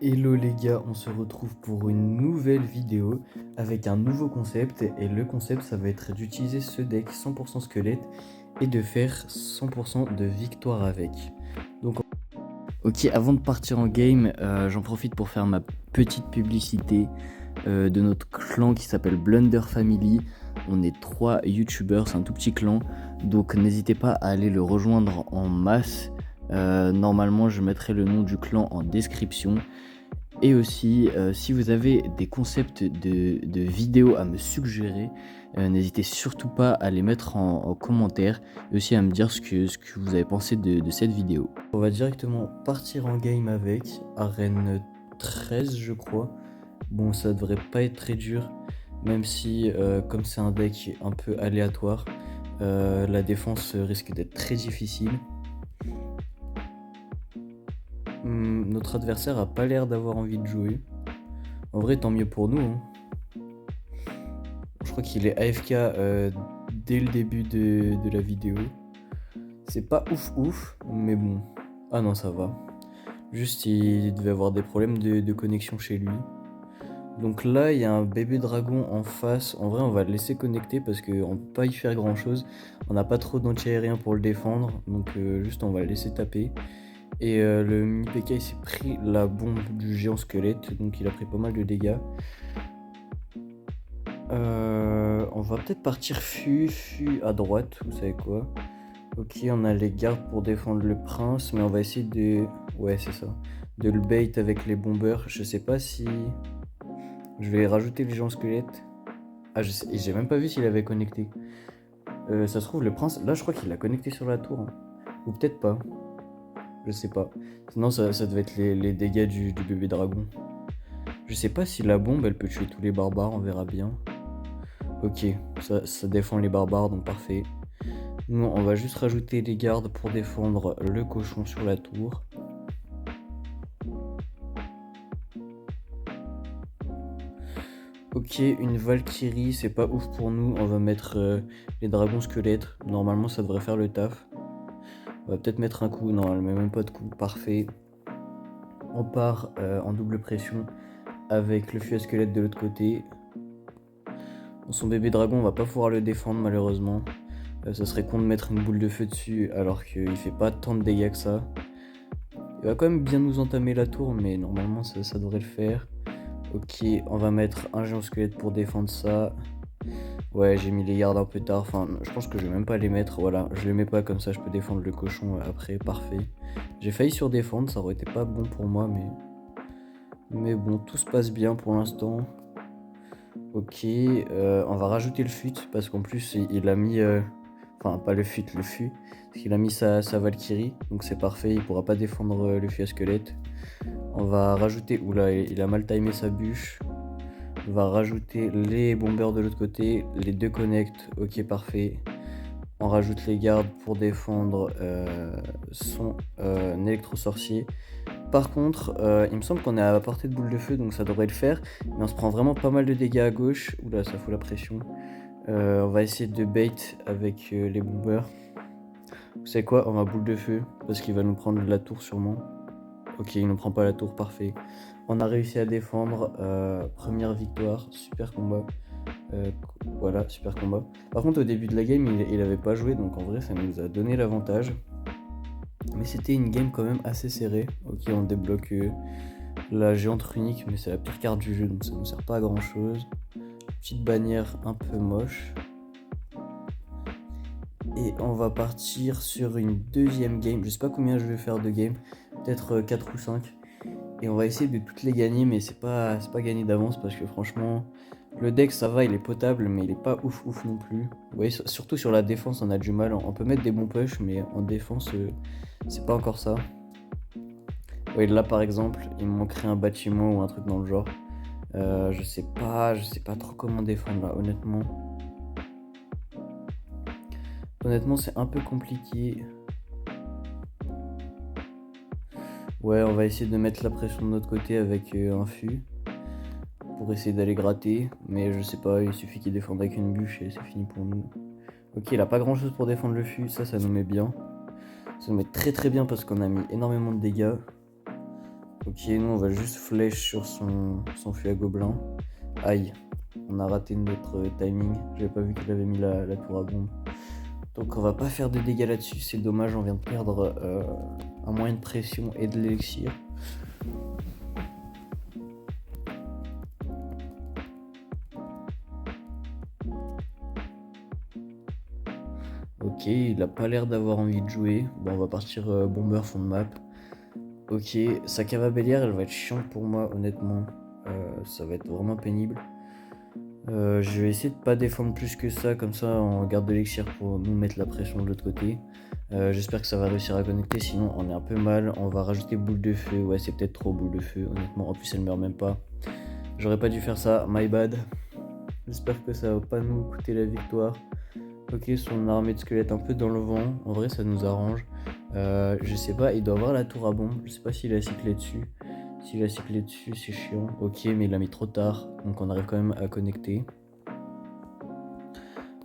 Hello les gars, on se retrouve pour une nouvelle vidéo avec un nouveau concept et le concept ça va être d'utiliser ce deck 100% squelette et de faire 100% de victoire avec. Donc ok, avant de partir en game, j'en profite pour faire ma petite publicité de notre clan qui s'appelle Blunder Family. On est 3 youtubeurs, c'est un tout petit clan, donc n'hésitez pas à aller le rejoindre en masse. Normalement je mettrai le nom du clan en description. Et aussi, si vous avez des concepts de vidéos à me suggérer, n'hésitez surtout pas à les mettre en commentaire et aussi à me dire ce que vous avez pensé de cette vidéo. On va directement partir en game avec arène 13 je crois. Bon, ça devrait pas être très dur, même si comme c'est un deck un peu aléatoire, la défense risque d'être très difficile. Notre adversaire a pas l'air d'avoir envie de jouer. En vrai, tant mieux pour nous, hein. Je crois qu'il est AFK dès le début de la vidéo. C'est pas ouf, mais bon. Ah non, ça va. Juste, il devait avoir des problèmes de connexion chez lui. Donc là, il y a un bébé dragon en face. En vrai, on va le laisser connecter parce qu'on peut pas y faire grand chose. On n'a pas trop d'anti-aérien pour le défendre. Donc juste, on va le laisser taper. Et le mini PK il s'est pris la bombe du géant squelette. Donc il a pris pas mal de dégâts. On va peut-être partir Fu à droite, vous savez quoi. Ok, on a les gardes pour défendre le prince, mais on va essayer de... Ouais, c'est ça. De le bait avec les bombers. Je sais pas si... Je vais rajouter les gens squelettes. Ah, j'ai même pas vu s'il avait connecté. Ça se trouve, le prince... Là, je crois qu'il l'a connecté sur la tour, hein. Ou peut-être pas. Je sais pas. Sinon, ça devait être les dégâts du bébé dragon. Je sais pas si la bombe, elle peut tuer tous les barbares, on verra bien. Ok, ça défend les barbares, donc parfait. Nous, on va juste rajouter les gardes pour défendre le cochon sur la tour. Ok, une Valkyrie, c'est pas ouf pour nous. On va mettre les dragons squelettes. Normalement, ça devrait faire le taf. On va peut-être mettre un coup. Non, elle met même pas de coup. Parfait. On part en double pression avec le fût à squelette de l'autre côté. Son bébé dragon, on va pas pouvoir le défendre malheureusement. Ça serait con de mettre une boule de feu dessus alors qu'il fait pas tant de dégâts que ça. Il va quand même bien nous entamer la tour, mais normalement ça devrait le faire. Ok, on va mettre un géant squelette pour défendre ça. Ouais, j'ai mis les gardes un peu tard. Enfin, je pense que je vais même pas les mettre. Voilà, je les mets pas comme ça, je peux défendre le cochon après. Parfait. J'ai failli surdéfendre, ça aurait été pas bon pour moi, mais bon, tout se passe bien pour l'instant. Ok, on va rajouter le fut parce qu'en plus il a mis... Enfin, pas le fut, le fût. Parce qu'il a mis sa Valkyrie, donc c'est parfait, il pourra pas défendre le fût à squelette. On va rajouter... Oula, il a mal timé sa bûche. On va rajouter les bombers de l'autre côté, les deux connects, ok parfait. On rajoute les gardes pour défendre son électro-sorcier. Par contre, il me semble qu'on est à portée de boule de feu, donc ça devrait le faire. Mais on se prend vraiment pas mal de dégâts à gauche. Oula, ça fout la pression. On va essayer de bait avec les bombers. Vous savez quoi? On va boule de feu, parce qu'il va nous prendre la tour sûrement. Ok, il ne prend pas la tour, parfait. On a réussi à défendre, première victoire, super combat. Voilà, super combat. Par contre, au début de la game, il avait pas joué, donc en vrai, ça nous a donné l'avantage. Mais c'était une game quand même assez serrée. Ok, on débloque la géante runique, mais c'est la pire carte du jeu, donc ça ne sert pas à grand chose. Petite bannière un peu moche. Et on va partir sur une deuxième game. Je sais pas combien je vais faire de games, peut-être 4 ou 5. Et on va essayer de toutes les gagner, mais c'est pas gagné d'avance parce que franchement, le deck ça va, il est potable, mais il est pas ouf non plus. Vous voyez, surtout sur la défense, on a du mal. On peut mettre des bons push, mais en défense, c'est pas encore ça. Vous voyez, là par exemple, il me manquerait un bâtiment ou un truc dans le genre. Je sais pas trop comment défendre là, honnêtement. Honnêtement, c'est un peu compliqué. Ouais, on va essayer de mettre la pression de notre côté avec un fût pour essayer d'aller gratter, mais je sais pas, il suffit qu'il défende avec une bûche et c'est fini pour nous. Ok, il a pas grand chose pour défendre le fût, ça nous met bien. Ça nous met très bien parce qu'on a mis énormément de dégâts. Ok, nous on va juste flèche sur son fût à gobelin. Aïe, on a raté notre timing. J'avais pas vu qu'il avait mis la tour à bombe. Donc on va pas faire de dégâts là-dessus, c'est dommage, on vient de perdre un moyen de pression et de l'élixir. Ok, il a pas l'air d'avoir envie de jouer. Bon, on va partir bomber fond de map. Ok, sa cave à bélière, elle va être chiante pour moi, honnêtement. Ça va être vraiment pénible. Je vais essayer de pas défendre plus que ça, comme ça on garde de l'élixir pour nous mettre la pression de l'autre côté. J'espère que ça va réussir à connecter, sinon on est un peu mal. On va rajouter boule de feu, ouais c'est peut-être trop boule de feu, honnêtement. En plus elle meurt même pas. J'aurais pas dû faire ça, my bad. J'espère que ça va pas nous coûter la victoire. Ok, son armée de squelettes un peu dans le vent, en vrai ça nous arrange. Je sais pas, il doit avoir la tour à bombe, je sais pas s'il a cyclé dessus. S'il a cyclé dessus, c'est chiant. Ok, mais il l'a mis trop tard, donc on arrive quand même à connecter.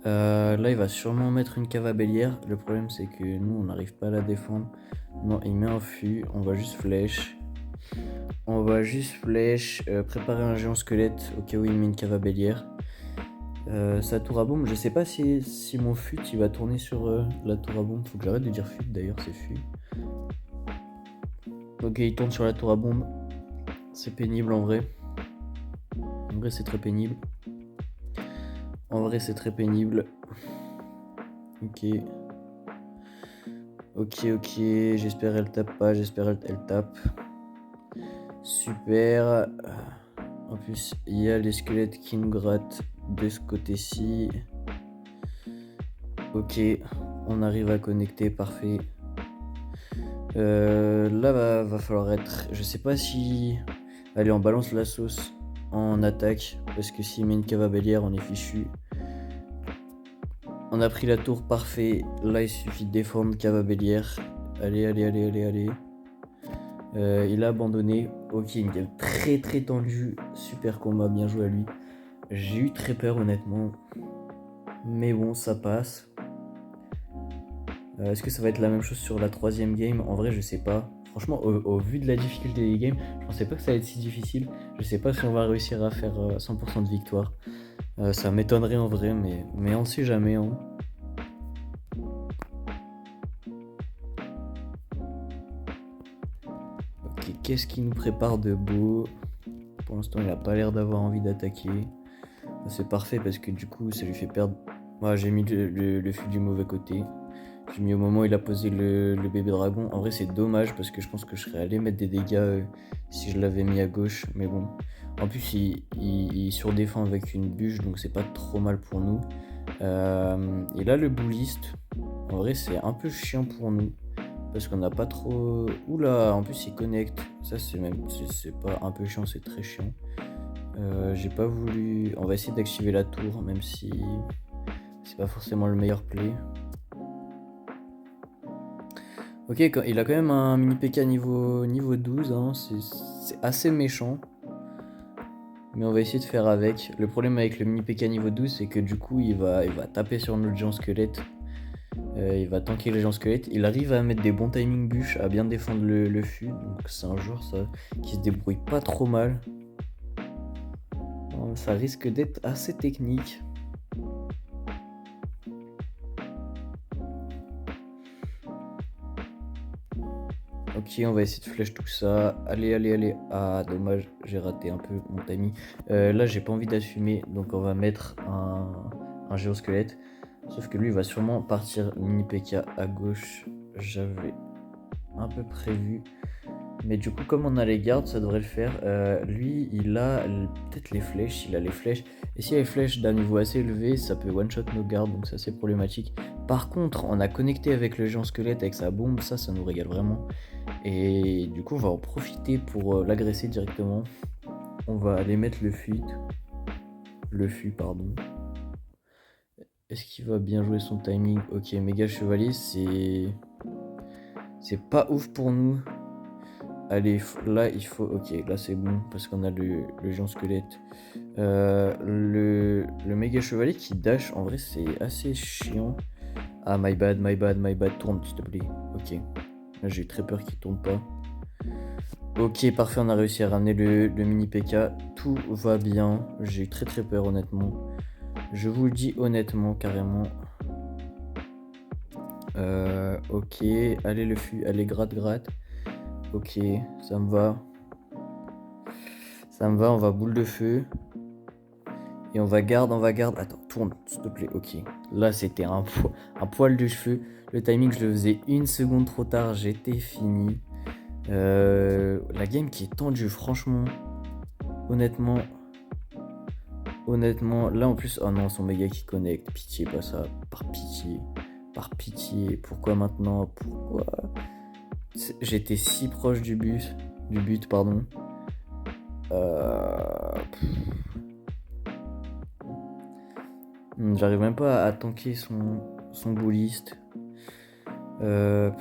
Là, il va sûrement mettre une cave à bélière. Le problème, c'est que nous, on n'arrive pas à la défendre. Non, il met un fût. On va juste flèche. Préparer un géant squelette au cas où il met une cave à bélière. Sa tour à bombe, je sais pas si mon fût il va tourner sur la tour à bombe. Faut que j'arrête de dire fût d'ailleurs, c'est fût. Ok, il tourne sur la tour à bombe. C'est pénible en vrai. En vrai, c'est très pénible. Ok. Ok. J'espère elle tape pas. J'espère elle tape. Super. En plus, il y a les squelettes qui nous grattent de ce côté-ci. Ok. On arrive à connecter. Parfait. Là, va falloir être... Je sais pas si... Allez, on balance la sauce en attaque. Parce que s'il met une cave à bélière, on est fichu. On a pris la tour, parfait. Là, il suffit de défendre cave à bélière. Allez. Il a abandonné. Ok, une game très tendue. Super combat, bien joué à lui. J'ai eu très peur, honnêtement. Mais bon, ça passe. Est-ce que ça va être la même chose sur la troisième game? En vrai, je sais pas. Franchement, au vu de la difficulté des games, je pensais pas que ça allait être si difficile. Je sais pas si on va réussir à faire 100% de victoire. Ça m'étonnerait en vrai, mais on sait jamais. Hein. Ok, qu'est-ce qui nous prépare de beau? Pour l'instant, il a pas l'air d'avoir envie d'attaquer. C'est parfait parce que du coup, ça lui fait perdre. Moi, j'ai mis le fût du mauvais côté. J'ai mis au moment où il a posé le bébé dragon. En vrai, c'est dommage parce que je pense que je serais allé mettre des dégâts si je l'avais mis à gauche. Mais bon. En plus, il surdéfend avec une bûche, donc c'est pas trop mal pour nous. Et là, le bouliste. En vrai, c'est un peu chiant pour nous. Parce qu'on n'a pas trop... Oula, en plus, il connecte. Ça, c'est pas un peu chiant, c'est très chiant. J'ai pas voulu... On va essayer d'activer la tour, même si c'est pas forcément le meilleur play. Ok, il a quand même un mini PK niveau 12, hein. C'est assez méchant. Mais on va essayer de faire avec. Le problème avec le mini PK niveau 12, c'est que du coup, il va taper sur notre géant squelette. Il va tanker le géant squelette. Il arrive à mettre des bons timing bûches, à bien défendre le fût. Donc c'est un joueur ça, qui se débrouille pas trop mal. Ça risque d'être assez technique. Ok, on va essayer de flèche tout ça. Allez. Ah, dommage, j'ai raté un peu mon timing. Là, j'ai pas envie d'assumer, donc on va mettre un géosquelette. Sauf que lui, il va sûrement partir mini PK à gauche. J'avais un peu prévu. Mais du coup, comme on a les gardes, ça devrait le faire. Lui, il a peut-être les flèches. Il a les flèches. Et s'il y a les flèches d'un niveau assez élevé, ça peut one-shot nos gardes, donc c'est assez problématique. Par contre, on a connecté avec le géant squelette avec sa bombe. Ça nous régale vraiment. Et du coup, on va en profiter pour l'agresser directement. On va aller mettre le fût. Pardon. Est-ce qu'il va bien jouer son timing? Ok, méga chevalier, c'est pas ouf pour nous. Allez, là il faut... Ok, là c'est bon parce qu'on a le géant squelette. Le méga chevalier qui dash, en vrai c'est assez chiant. Ah, my bad, tourne s'il te plaît. Ok, là j'ai très peur qu'il tourne pas. Ok, parfait, on a réussi à ramener le mini PK. Tout va bien. J'ai eu très très peur, honnêtement. Je vous le dis honnêtement, carrément. Ok, allez le fût, allez gratte. Ok, ça me va. Ça me va, on va boule de feu. Et on va garde. Attends, tourne, s'il te plaît. Ok, là c'était un poil de cheveux. Le timing, je le faisais une seconde trop tard, j'étais fini. La game qui est tendue, franchement. Honnêtement, là en plus, oh non, son méga qui connecte. Pitié, pas ça. Par pitié. Pourquoi maintenant? Pourquoi? J'étais si proche du but, pardon. J'arrive même pas à tanker son bouliste. J'arrive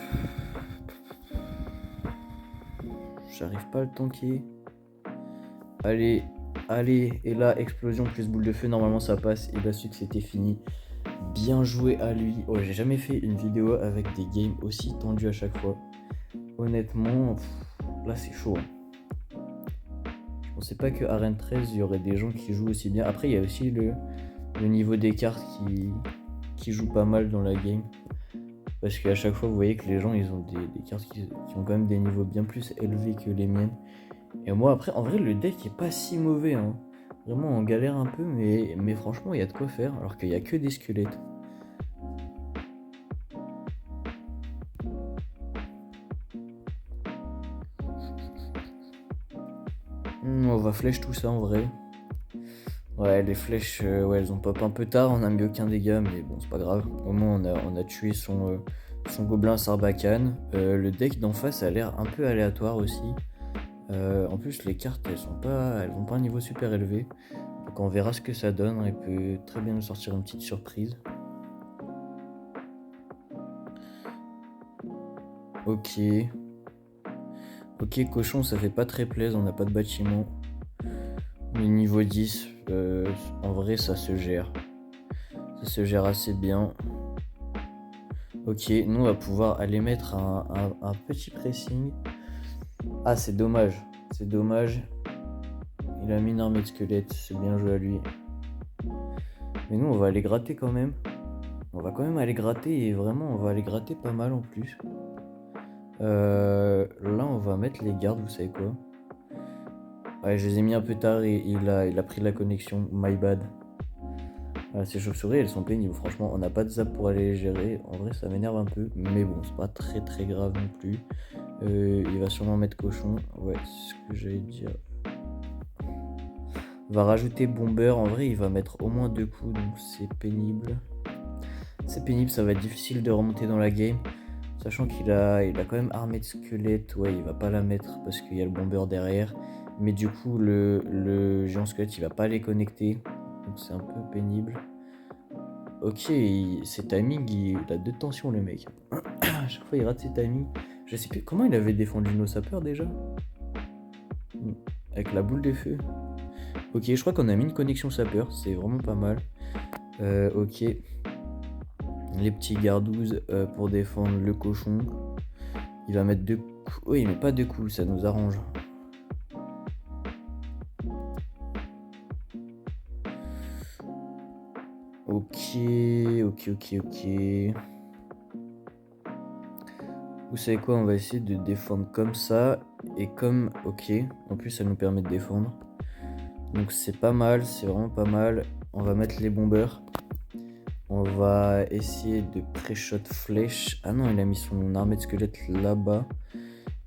pas à le tanker. Allez, et là, explosion plus boule de feu, normalement ça passe. Il a su que c'était fini. Bien joué à lui. Oh, j'ai jamais fait une vidéo avec des games aussi tendus à chaque fois. Honnêtement, là c'est chaud. Je pensais pas que Arène 13, il y aurait des gens qui jouent aussi bien. Après, il y a aussi le niveau des cartes qui joue pas mal dans la game. Parce qu'à chaque fois, vous voyez que les gens, ils ont des cartes qui ont quand même des niveaux bien plus élevés que les miennes. Et moi, après, en vrai, le deck est pas si mauvais. Hein. Vraiment, on galère un peu, mais franchement, il y a de quoi faire. Alors qu'il y a que des squelettes. On va flèche tout ça en vrai. Ouais, les flèches, ouais, elles ont pop un peu tard. On a mis aucun dégât, mais bon, c'est pas grave. Au moins, on a tué son gobelin Sarbacane. Le deck d'en face a l'air un peu aléatoire aussi. En plus, les cartes, elles ont pas un niveau super élevé. Donc on verra ce que ça donne. Il peut très bien nous sortir une petite surprise. Ok. Ok, cochon, ça fait pas très plaisir. On n'a pas de bâtiment. Mais niveau 10, en vrai, ça se gère. Ça se gère assez bien. Ok, nous, on va pouvoir aller mettre un petit pressing. Ah, c'est dommage. C'est dommage. Il a mis une armée de squelettes. C'est bien joué à lui. Mais nous, on va aller gratter quand même. On va quand même aller gratter. Et vraiment, on va aller gratter pas mal en plus. Là, on va mettre les gardes. Vous savez quoi? Ouais, je les ai mis un peu tard et il a pris la connexion. My bad. Ces chauves-souris, elles sont pénibles. Franchement, on n'a pas de zap pour aller les gérer. En vrai, ça m'énerve un peu. Mais bon, c'est pas très très grave non plus. Il va sûrement mettre cochon. Ouais, c'est ce que j'allais dire. On va rajouter bomber. En vrai, il va mettre au moins 2 coups. Donc c'est pénible. C'est pénible, ça va être difficile de remonter dans la game. Sachant qu'il a quand même armée de squelette. Ouais, il va pas la mettre parce qu'il y a le bomber derrière. Mais du coup, le géant squelette, il va pas les connecter. Donc c'est un peu pénible. Ok, ses timings, il a 2 tensions le mec. À chaque fois il rate ses timings. Je sais plus comment il avait défendu nos sapeurs déjà. Avec la boule de feu. Ok, je crois qu'on a mis une connexion sapeur, c'est vraiment pas mal. Ok. Les petits gardouzes pour défendre le cochon. Il va mettre 2 coups. Oui, il met pas 2 coups, ça nous arrange. Ok. Vous savez quoi, on va essayer de défendre comme ça. Et comme, ok, en plus ça nous permet de défendre. Donc c'est pas mal, c'est vraiment pas mal. On va mettre les bombers. On va essayer de pré-shot flèche. Ah non, il a mis son armée de squelette là-bas.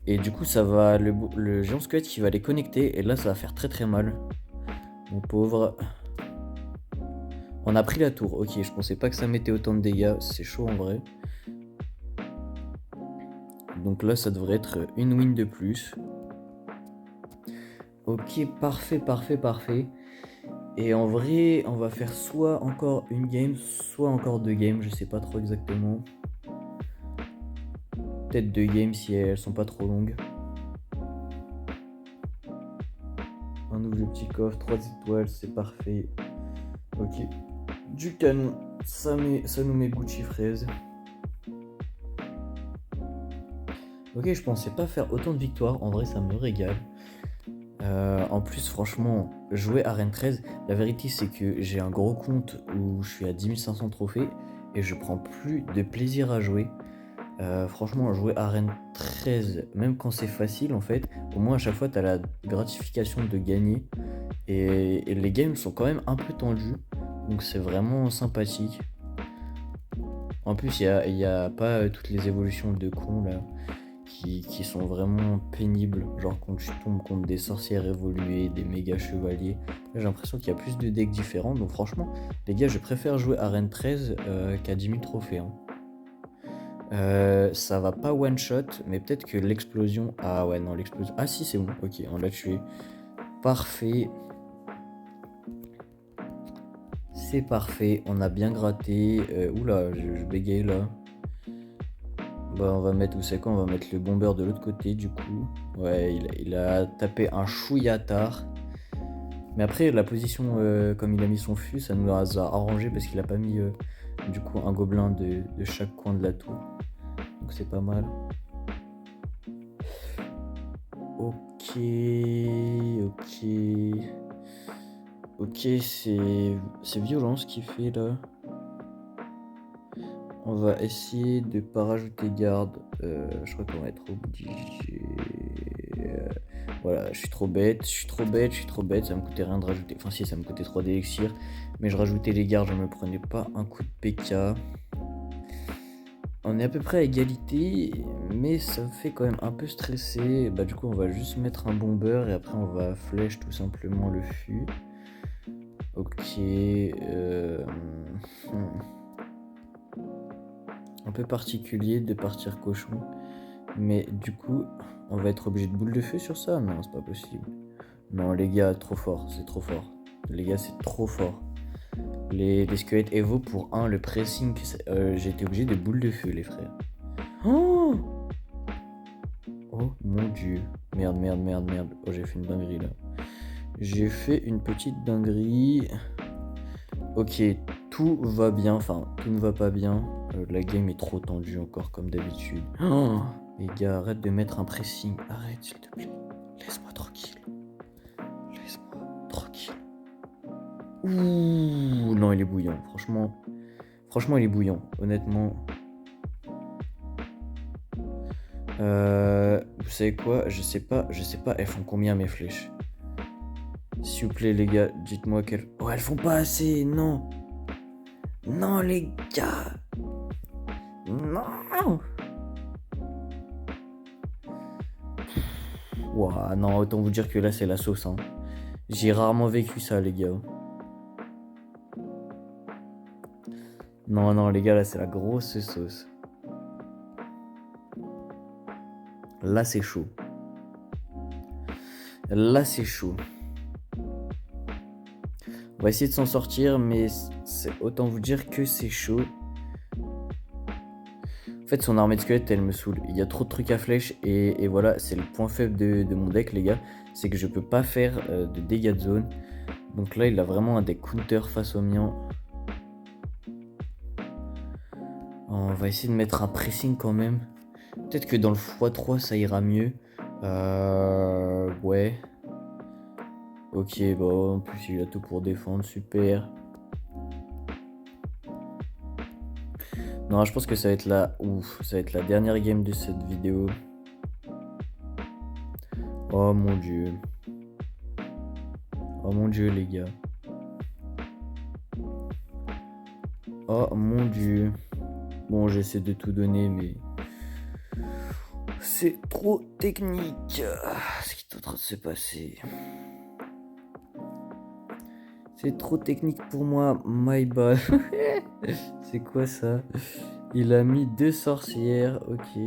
Et du coup, ça va le géant squelette qui va les connecter. Et là, ça va faire très très mal. Mon pauvre. On a pris la tour. Ok, je pensais pas que ça mettait autant de dégâts. C'est chaud en vrai. Donc là, ça devrait être une win de plus. Ok, parfait. Et en vrai, on va faire soit encore une game, soit encore 2 games. Je sais pas trop exactement. Peut-être 2 games si elles sont pas trop longues. On ouvre le petit coffre, 3 étoiles, c'est parfait. Ok. Du canon, ça nous met Gucci fraise. Ok, je pensais pas faire autant de victoires. En vrai, ça me régale. En plus, franchement, jouer Arène 13, la vérité, c'est que j'ai un gros compte où je suis à 10 500 trophées et je prends plus de plaisir à jouer. Franchement, jouer Arène 13, même quand c'est facile, en fait, au moins à chaque fois, t'as la gratification de gagner. Et les games sont quand même un peu tendus. Donc c'est vraiment sympathique. En plus, il y a pas toutes les évolutions de cons là qui sont vraiment pénibles. Genre quand tu tombes contre des sorcières évoluées, des méga chevaliers. Là, j'ai l'impression qu'il y a plus de decks différents. Donc franchement, les gars, je préfère jouer Arène 13 qu'à 10 000 trophées. Hein. Ça va pas one shot, mais peut-être que l'explosion. Ah ouais, non, l'explosion. Ah si, c'est bon. Ok, on l'a tué. Parfait. C'est parfait, on a bien gratté. Oula, je bégaye là. Bah on va mettre, vous savez quoi, on va mettre le bomber de l'autre côté du coup. Ouais, il a tapé un chouïa tard. Mais après la position, comme il a mis son fût, ça nous a arrangé parce qu'il a pas mis du coup un gobelin de chaque coin de la tour. Donc c'est pas mal. Ok, ok. Ok, c'est violent ce qu'il fait là. On va essayer de pas rajouter garde. Je crois qu'on va être obligé. Voilà, je suis trop bête, ça me coûtait rien de rajouter. Enfin si, ça me coûtait 3 d'élixir. Mais je rajoutais les gardes, je me prenais pas un coup de PK. On est à peu près à égalité, mais ça me fait quand même un peu stresser. Bah du coup on va juste mettre un bomber et après on va flèche tout simplement le fût. Ok. Un peu particulier de partir cochon. Mais du coup, on va être obligé de boule de feu sur ça? Non, c'est pas possible. Non, les gars, trop fort, c'est trop fort. Les gars, c'est trop fort. Les squelettes Evo pour 1, le pressing, j'ai été obligé de boule de feu, les frères. Oh, oh mon dieu. Merde, merde, merde, merde. Oh, j'ai fait une dinguerie là. J'ai fait une petite dinguerie. Ok, tout va bien, enfin, tout ne va pas bien. La game est trop tendue encore, comme d'habitude. Oh, les gars, arrête de mettre un pressing. Arrête, s'il te plaît. Laisse-moi tranquille. Laisse-moi tranquille. Ouh, non, il est bouillant. Franchement, il est bouillant. Honnêtement. Vous savez quoi? Je sais pas. Elles font combien mes flèches? S'il vous plaît, les gars, dites-moi qu'elles. Oh, elles font pas assez. Non. Non, les gars. Non. Ouah, non, autant vous dire que là, c'est la sauce. Hein. J'ai rarement vécu ça, les gars. Non, non, les gars, là, c'est la grosse sauce. Là, c'est chaud. Là, c'est chaud. On va essayer de s'en sortir, mais autant vous dire que c'est chaud. En fait, son armée de squelette, elle me saoule. Il y a trop de trucs à flèche, et voilà, c'est le point faible de mon deck, les gars. C'est que je peux pas faire de dégâts de zone. Donc là, il a vraiment un deck counter face au mien. On va essayer de mettre un pressing quand même. Peut-être que dans le x3, ça ira mieux. Ouais. Ok, bon, en plus, il a tout pour défendre, super. Non, je pense que ça va être ça va être la dernière game de cette vidéo. Oh mon dieu. Oh mon dieu, les gars. Oh mon dieu. Bon, j'essaie de tout donner, mais c'est trop technique ce qui est en train de se passer. C'est trop technique pour moi, my bad. C'est quoi ça? Il a mis 2 sorcières, ok.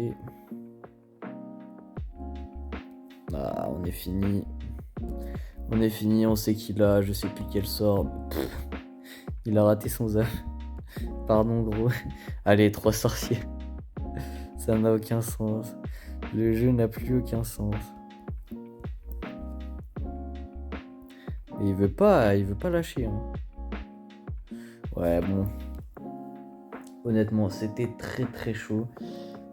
Ah, on est fini. On est fini, on sait qu'il a, je sais plus quel sort. Pff, il a raté son zap. Pardon gros. Allez, 3 sorciers. Ça n'a aucun sens. Le jeu n'a plus aucun sens. Et il veut pas lâcher. Hein. Ouais, bon. Honnêtement, c'était très très chaud.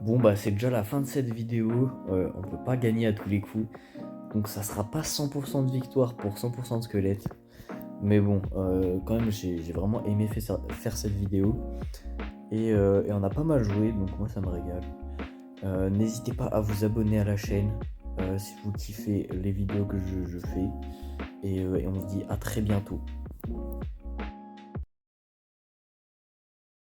Bon bah c'est déjà la fin de cette vidéo, on peut pas gagner à tous les coups, donc ça sera pas 100% de victoire pour 100% de squelette. Mais bon, quand même j'ai vraiment aimé faire cette vidéo, et on a pas mal joué, donc moi ça me régale. N'hésitez pas à vous abonner à la chaîne si vous kiffez les vidéos que je fais, et on se dit à très bientôt.